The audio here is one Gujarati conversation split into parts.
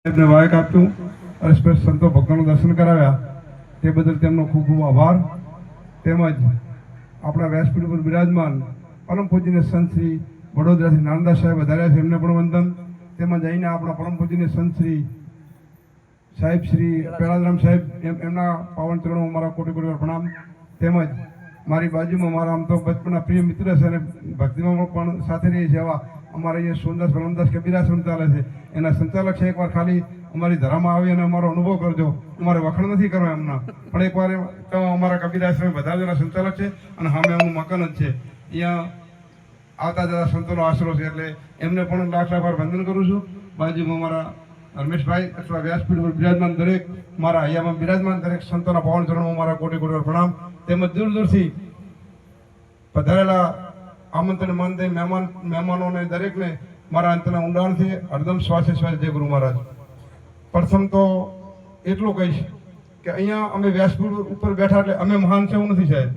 એમને વાયક આપ્યું અને સંતો ભક્તોનું દર્શન કરાવ્યા તે બદલ તેમનો ખૂબ ખૂબ આભાર. તેમજ આપણા વ્યાસપીઠ ઉપર બિરાજમાન પરમ પૂજ્ય સંત શ્રી વડોદરાથી નાનદાસ સાહેબ વધાર્યા છે, એમને પણ વંદન. તેમજ અહીંના આપણા પરમ પૂજ્ય સંત શ્રી સાહેબ શ્રી પેલાદરામ સાહેબ એમના પાવન ચરણો મારા કોટી કોટી પ્રણામ. તેમજ મારી બાજુમાં મારા આમ તો બચપનના પ્રિય મિત્ર છે અને ભક્તિમાં પણ સાથે રહી છે એવા અમારે અહીંયા સોનદાસ બ્રહ્મદાસ કબીરાશ્રમ ચાલે છે, એના સંચાલક છે. એકવાર ખાલી અમારી ધરામાં આવી અને અમારો અનુભવ કરજો. અમારે વખાણ નથી કરવા એમના, પણ એકવાર અમારા કબીરાશ્રમ વધારેના સંચાલક છે અને સામે એમનું મકાન જ છે. અહીંયા આવતા જતા સંતોનો આશરો છે, એટલે એમને પણ લાખ લાખ વંદન કરું છું. બાજુમાં અમારા રમેશભાઈ અથવા વ્યાસપીઠ પર બિરાજમાન દરેક મારા અહીંયામાં બિરાજમાન દરેક સંતોના પાવન ચરણોમાં મારા કોટી કોટી પ્રણામ. તેમજ દૂર દૂરથી પધારેલા આમંત્રણ માનતા મહેમાનોને દરેકને મારા અંતના ઊંડાણથી હરદમ શ્વાસે શ્વાસ જય ગુરુ મહારાજ. પ્રથમ તો એટલું કહીશ કે અહીંયા અમે વ્યાસપીઠ ઉપર બેઠા એટલે અમે મહાન છે એવું નથી સાહેબ.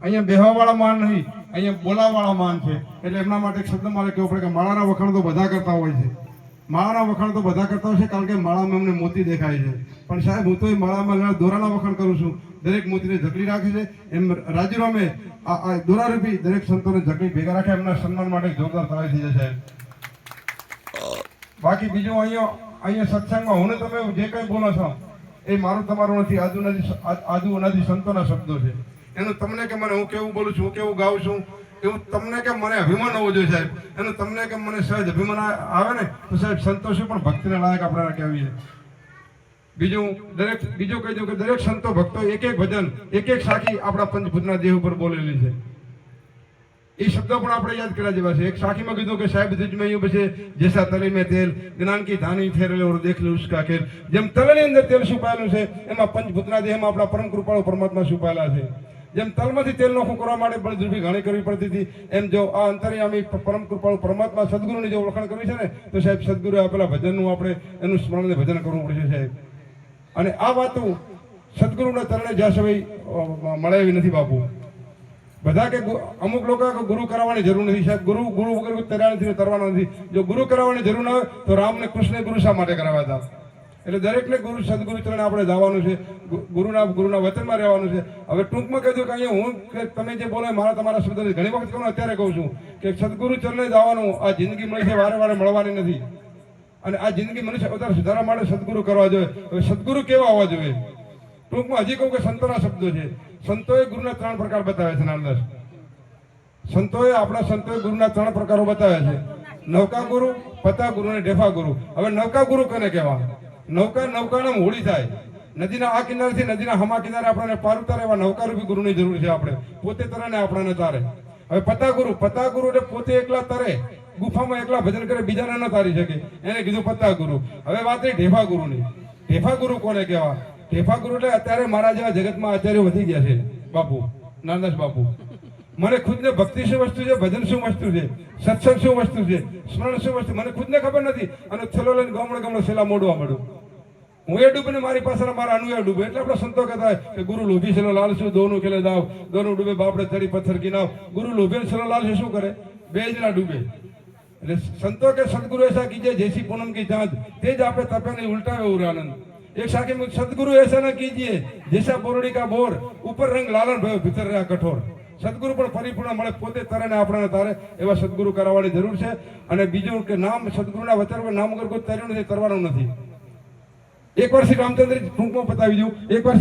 અહીંયા બેહવાવાળા મહાન નહીં, અહીંયા બોલાવવાળા મહાન છે. એટલે એમના માટે એક શબ્દ મારે કહેવું પડે કે માળાના વખાણ તો બધા કરતા હોય છે. માળાના વખાણ તો બધા કરતા હોય છે, કારણ કે માળામાં અમને મોતી દેખાય છે. પણ સાહેબ હું તો એ માળામાં દોરાના વખાણ કરું છું. દરેક મોતીને ઝકલી રાખે છે. એમ રાજીરામે આ દોરારૂપી દરેક સંતોને ઝકલી ભેગા રાખે. એમના સન્માન માટે જોરદાર તાળી થઈ જાય સાહેબ. બાકી બીજું અહીંયા સત્સંગમાં હું તમે જે કંઈ બોલો છો એ મારું તમારું નથી, આજુબાજુ સંતોના શબ્દો છે. એનું તમને કે મને હું કેવું બોલું છું, હું કેવું ગાઉં છું, એવું તમને કે મને અભિમાન હોવું જોઈએ સાહેબ. એનું તમને કે મને સહજ અભિમાન આવે ને તો સાહેબ સંતોષી પણ ભક્તિને લાયક આપણે કહેવી છે. બીજું કહી દઉં કે દરેક સંતો ભક્તો એક એક ભજન એક એક સાખી આપણા પંચભૂતના દેહ ઉપર બોલેલી છે. એ શબ્દો પણ આપણે યાદ કર્યા જેવા છે. એક સાખીમાં કીધું કે સાહેબ તુજમે यूं बसे जैसा तले में तेल ज्ञान की धानी फेरेले और देख लो उसका खेल. જેમ તલની અંદર તેલ છુપાયેલું છે એમાં પંચભૂતના દેહમાં આપણા પરમ કૃપાળુ પરમાત્મા છુપાયેલા છે. જેમ તલમાંથી તેલ નોખું કરવા માટે બળજબરી ઘણી કરવી પડતી હતી, એમ જો આ અંતર્યામી પરમ કૃપાળુ પરમાત્મા સદગુરુની જો ઓળખાણ કરવી છે ને તો સાહેબ સદગુરુએ આપેલા ભજનનું આપણે એનું સ્મરણ ભજન કરવું પડશે સાહેબ. અને આ વાતો સદગુરુના તરણે જ્યાં સમય મળે એવી નથી બાપુ. બધા કે અમુક લોકો ગુરુ કરાવવાની જરૂર નથી સાહેબ. ગુરુ વગર તર્યા નથી, તરવાના નથી. જો ગુરુ કરાવવાની જરૂર ના હોય તો રામને કૃષ્ણ ગુરુ શા માટે કરાવ્યા હતા? એટલે દરેકને ગુરુ સદગુરુ ચરણે આપણે જવાનું છે, ગુરુના વચનમાં રહેવાનું છે. હવે ટૂંકમાં કહી દઉં કે અહીંયા હું તમે જે બોલો મારા તમારા શબ્દ ઘણી વખત કહું, અત્યારે કહું છું કે સદગુરુ ચરણે જવાનું. આ જિંદગી મળી છે વારે વારે મળવાની નથી, અને આ જિંદગી મનુષ્ય અવતાર સુધારવા માટે સદગુરુ કરવા જોઈએ. હવે સદગુરુ કેવા હોવા જોઈએ? ટૂંકમાં હજી કહું કે સંતોના શબ્દો છે. સંતોએ ગુરુના 3 પ્રકાર બતાવ્યા છે. નાનદાસ આપણા સંતોએ ગુરુના 3 પ્રકારો બતાવ્યા છે: નૌકા ગુરુ, પતા ગુરુ અને ઢેફા ગુરુ. હવે નૌકા ગુરુ કોને કહેવા? નૌકાને હોળી થાય. નદીના આ કિનારેથી નદીના હમા કિનારે આપણને પાર ઉતારે એવા નૌકારૂપી ગુરુની જરૂર છે. આપણે પોતે તરે ને આપણને તારે. હવે પતા ગુરુ એટલે પોતે એકલા તરે, ગુફામાં એકલા ભજન કરે, બીજાને ન તારી શકે, એને કીધું પતા ગુરુ. હવે વાત રહી ઢેફા ગુરુની. ઢેફા ગુરુ કોને કહેવા? ઢેફા ગુરુ એટલે અત્યારે મારા જેવા જગતમાં આચાર્યો વધી ગયા છે બાપુ, નાનદાસ બાપુ. મને ખુદને ભક્તિ શું વસ્તુ છે, ભજન શું વસ્તુ છે, સત્સંગ શું વસ્તુ છે, સ્મરણ શું વસ્તુ, મને ખુદને ખબર નથી. અને છેલ્લો લઈને ગામડે છેલ્લા મોડવા મળ્યું. હું એ ડૂબે ને મારી પાસે મારા અનુયાય ડૂબે. એટલે આપણે સંતો કહેતા કે ગુરુ લોભી છેલ્લો લાલ શું, દોનું ખેલે દાવ, દોનું ડૂબે બાપડે ચડી પથ્થર કી નાવ. ગુરુ લોભી છેલ્લો લાલ છે શું કરે? બે જ ના ડૂબે. એટલે સંતો કે સદગુરુ ऐसा कीजिए जैसी पूनम की चांद, तेज आपे तपे नहीं उल्टा वे आनंद. एक साखी में सदगुरु ऐसा ना कीजिए जैसा बोरड़ी का बोर, ऊपर रंग लालन भयो भीतर રહ્યા કઠોર. સદગુરુ પણ પરિપૂર્ણ મળે, પોતે તરે ને આપણને તારે એવા સદગુરુ કરાવવાની જરૂર છે. અને બીજું કે નામ સદગુરુના વચન નામ વગર કોઈ તર્યું નથી, કરવાનું નથી. એકવાર શ્રી રામચંદ્ર ટૂંકમાં બતાવી દઉં. એકવાર